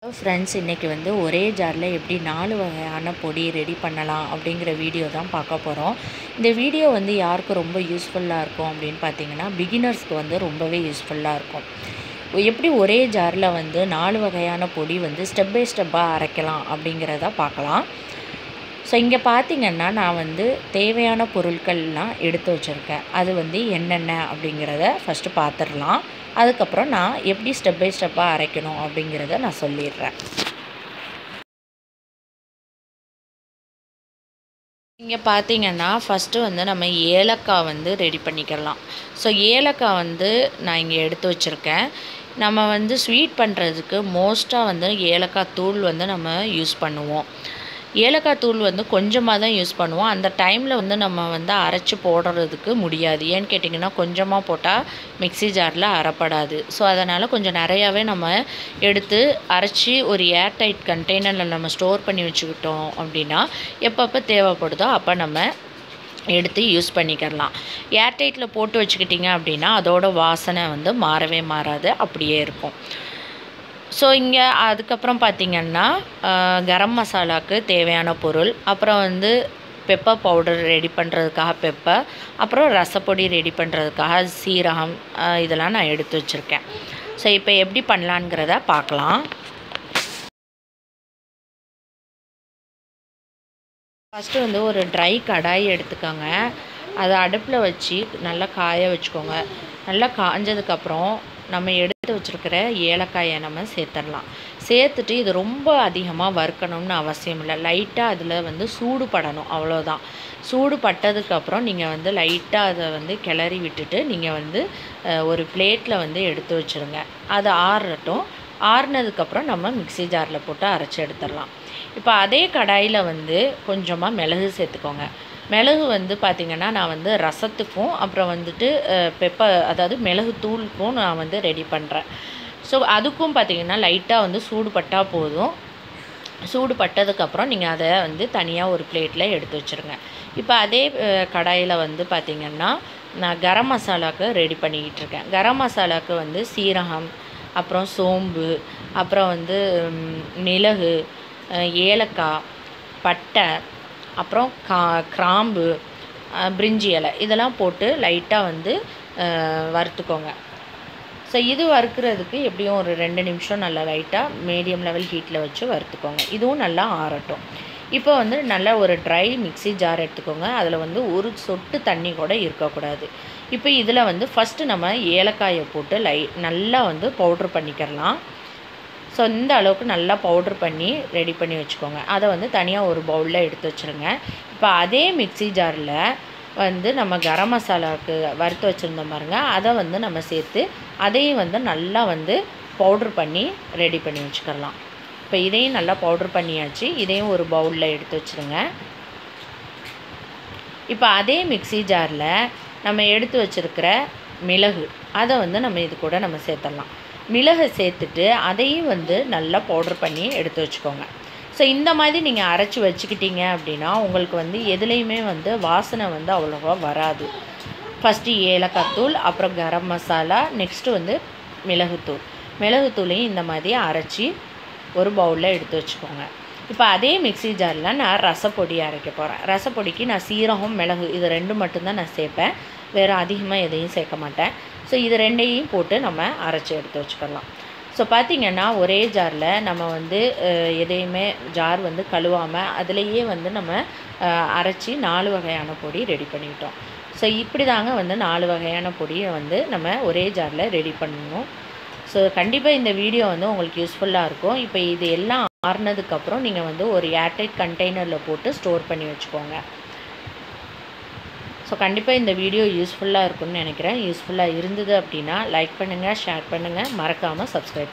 Friends, இன்றைக்கி வந்து ஒரே ஜாரில் எப்படி 4 வகையான பொடி ரெடி பண்ணலாம் அப்படிங்கிற வீடியோ தான் பார்க்க போகிறோம். இந்த வீடியோ வந்து யாருக்கு ரொம்ப யூஸ்ஃபுல்லாக இருக்கும் அப்படின்னு பார்த்தீங்கன்னா, பிகினர்ஸ்க்கு வந்து ரொம்பவே யூஸ்ஃபுல்லாக இருக்கும். எப்படி ஒரே ஜாரில் வந்து 4 வகையான பொடி வந்து ஸ்டெப் பை ஸ்டெப்பாக அரைக்கலாம் அப்படிங்கிறத பார்க்கலாம். ஸோ இங்கே பார்த்தீங்கன்னா, நான் வந்து தேவையான பொருட்கள்லாம் எடுத்து வச்சுருக்கேன். அது வந்து என்னென்ன அப்படிங்கிறத ஃபஸ்ட்டு பார்த்துடலாம். அதுக்கப்புறம் நான் எப்படி ஸ்டெப் பை ஸ்டெப்பாக அரைக்கணும் அப்படிங்கிறத நான் சொல்லிடுறேன். இங்கே பார்த்தீங்கன்னா, ஃபஸ்ட்டு வந்து நம்ம ஏலக்காய் வந்து ரெடி பண்ணிக்கலாம். ஸோ ஏலக்காய் வந்து நான் இங்கே எடுத்து வச்சுருக்கேன். நம்ம வந்து ஸ்வீட் பண்ணுறதுக்கு மோஸ்ட்டாக வந்து ஏலக்காய் தூள் வந்து நம்ம யூஸ் பண்ணுவோம். ஏலக்காய் தூள் வந்து கொஞ்சமாக தான் யூஸ் பண்ணுவோம். அந்த டைமில் வந்து நம்ம வந்து அரைச்சி போடுறதுக்கு முடியாது. ஏன்னு கேட்டிங்கன்னா, கொஞ்சமாக போட்டால் மிக்ஸி ஜாரில் அரைப்படாது. ஸோ அதனால் கொஞ்சம் நிறையாவே நம்ம எடுத்து அரைச்சி ஒரு ஏர்டைட் கண்டெய்னரில் நம்ம ஸ்டோர் பண்ணி வச்சுக்கிட்டோம் அப்படின்னா, எப்பப்போ தேவைப்படுதோ அப்போ நம்ம எடுத்து யூஸ் பண்ணிக்கலாம். ஏர்டைட்டில் போட்டு வச்சுக்கிட்டிங்க அப்படின்னா அதோட வாசனை வந்து மாறவே மாறாது, அப்படியே இருக்கும். ஸோ இங்கே அதுக்கப்புறம் பார்த்திங்கன்னா, கரம் மசாலாவுக்கு தேவையான பொருள், அப்புறம் வந்து பெப்பர் பவுடர் ரெடி பண்ணுறதுக்காக பெப்பர், அப்புறம் ரசப்பொடி ரெடி பண்ணுறதுக்காக சீரகம், இதெல்லாம் நான் எடுத்து வச்சுருக்கேன். ஸோ இப்போ எப்படி பண்ணலாங்கிறத பார்க்கலாம். ஃபஸ்ட்டு வந்து ஒரு ட்ரை கடாய் எடுத்துக்கோங்க. அதை அடுப்பில் வச்சு நல்லா காய வச்சுக்கோங்க. நல்லா காஞ்சதுக்கப்புறம் நம்ம எடுத்து வச்சுருக்கிற ஏலக்காயை நம்ம சேர்த்துடலாம். சேர்த்துட்டு இது ரொம்ப அதிகமாக வறுக்கணும்னு அவசியம் இல்லை. லைட்டாக அதில் வந்து சூடு படணும், அவ்வளோதான். சூடு பட்டதுக்கப்புறம் நீங்கள் வந்து லைட்டாக அதை வந்து கிளறி விட்டுட்டு நீங்கள் வந்து ஒரு பிளேட்டில் வந்து எடுத்து வச்சுருங்க. அது ஆறட்டும். ஆறுனதுக்கப்புறம் நம்ம மிக்ஸி ஜாரில் போட்டு அரைச்சி எடுத்துடலாம். இப்போ அதே கடாயில் வந்து கொஞ்சமாக மிளகு சேர்த்துக்கோங்க. மிளகு வந்து பார்த்திங்கன்னா, நான் வந்து ரசத்துக்கும் அப்புறம் வந்துட்டு பெப்பர், அதாவது மிளகு தூளுக்கும் நான் வந்து ரெடி பண்ணுறேன். ஸோ அதுக்கும் பார்த்திங்கன்னா லைட்டாக வந்து சூடு பட்டால் போதும். சூடு பட்டதுக்கப்புறம் நீங்கள் அதை வந்து தனியாக ஒரு பிளேட்டில் எடுத்து வச்சுருங்க. இப்போ அதே கடாயில் வந்து பார்த்திங்கன்னா, நான் கரம் மசாலாவுக்கு ரெடி பண்ணிக்கிட்டு இருக்கேன். கரம் மசாலாவுக்கு வந்து சீரகம், அப்புறம் சோம்பு, அப்புறம் வந்து மிளகு, ஏலக்காய், பட்டை, அப்புறம் கிராம்பு, பிரிஞ்சி இலை, இதெல்லாம் போட்டு லைட்டாக வந்து வறுத்துக்கோங்க. ஸோ இது வறுக்கிறதுக்கு எப்படியும் ஒரு 2 நிமிஷம் நல்லா லைட்டாக மீடியம் லெவல் ஹீட்டில் வச்சு வறுத்துக்கோங்க. இதுவும் நல்லா ஆறட்டும். இப்போ வந்து நல்லா ஒரு ட்ரை மிக்ஸி ஜார் எடுத்துக்கோங்க. அதில் வந்து ஒரு சொட்டு தண்ணி கூட இருக்கக்கூடாது. இப்போ இதில் வந்து ஃபஸ்ட்டு நம்ம ஏலக்காயை போட்டு நல்லா வந்து பவுட்ரு பண்ணிக்கிறலாம். ஸோ இந்த அளவுக்கு நல்லா பவுட்ரு பண்ணி ரெடி பண்ணி வச்சுக்கோங்க. அதை வந்து தனியாக ஒரு பவுலில் எடுத்து வச்சுருங்க. இப்போ அதே மிக்ஸி ஜாரில் வந்து நம்ம கரம் மசாலாவுக்கு வறுத்து வச்சுருந்தோம் பாருங்க, அதை வந்து நம்ம சேர்த்து அதையும் வந்து நல்லா வந்து பவுட்ரு பண்ணி ரெடி பண்ணி வச்சுக்கலாம். இப்போ இதையும் நல்லா பவுட்ரு பண்ணியாச்சு. இதையும் ஒரு பவுலில் எடுத்து வச்சுருங்க. இப்போ அதே மிக்ஸி ஜாரில் நம்ம எடுத்து வச்சுருக்கிற மிளகு, அதை வந்து நம்ம இது கூட நம்ம சேர்த்துடலாம். மிளகை சேர்த்துட்டு அதையும் வந்து நல்லா பவுட்ரு பண்ணி எடுத்து வச்சுக்கோங்க. ஸோ இந்த மாதிரி நீங்கள் அரைச்சி வச்சுக்கிட்டீங்க அப்படின்னா உங்களுக்கு வந்து எதுலேயுமே வந்து வாசனை வந்து அவ்வளோவா வராது. ஃபஸ்ட்டு ஏலக்காய் தூள், அப்புறம் கரம் மசாலா, நெக்ஸ்ட்டு வந்து மிளகுத்தூள். மிளகுத்தூளையும் இந்த மாதிரி அரைச்சி ஒரு பவுலில் எடுத்து வச்சுக்கோங்க. இப்போ அதே மிக்ஸி ஜாரில் நான் ரசப்பொடி அரைக்க போகிறேன். ரசப்பொடிக்கு நான் சீரகம், மிளகு இது 2 மட்டும்தான் நான் சேர்ப்பேன். வேறு அதிகமாக எதையும் சேர்க்க மாட்டேன். ஸோ இது 2ஐயும் போட்டு நம்ம அரைச்சி எடுத்து வச்சுக்கலாம். ஸோ பார்த்திங்கன்னா, ஒரே ஜாரில் நம்ம வந்து எதையுமே ஜார் வந்து கழுவாமல் அதிலேயே வந்து நம்ம அரைச்சி 4 வகையான பொடி ரெடி பண்ணிக்கிட்டோம். ஸோ இப்படி தாங்க வந்து 4 வகையான பொடியை வந்து நம்ம ஒரே ஜாரில் ரெடி பண்ணணும். ஸோ கண்டிப்பாக இந்த வீடியோ வந்து உங்களுக்கு யூஸ்ஃபுல்லாக இருக்கும். இப்போ இது எல்லாம் ஆறுனதுக்கப்புறம் நீங்கள் வந்து ஒரு ஏர்டைட் கண்டெய்னரில் போட்டு ஸ்டோர் பண்ணி வச்சுக்கோங்க. ஸோ கண்டிப்பாக இந்த வீடியோ யூஸ்ஃபுல்லாக இருக்கும்னு நினைக்கிறேன். யூஸ்ஃபுல்லாக இருந்தது அப்படின்னா லைக் பண்ணுங்கள், ஷேர் பண்ணுங்கள், மறக்காமல் சப்ஸ்கிரைப்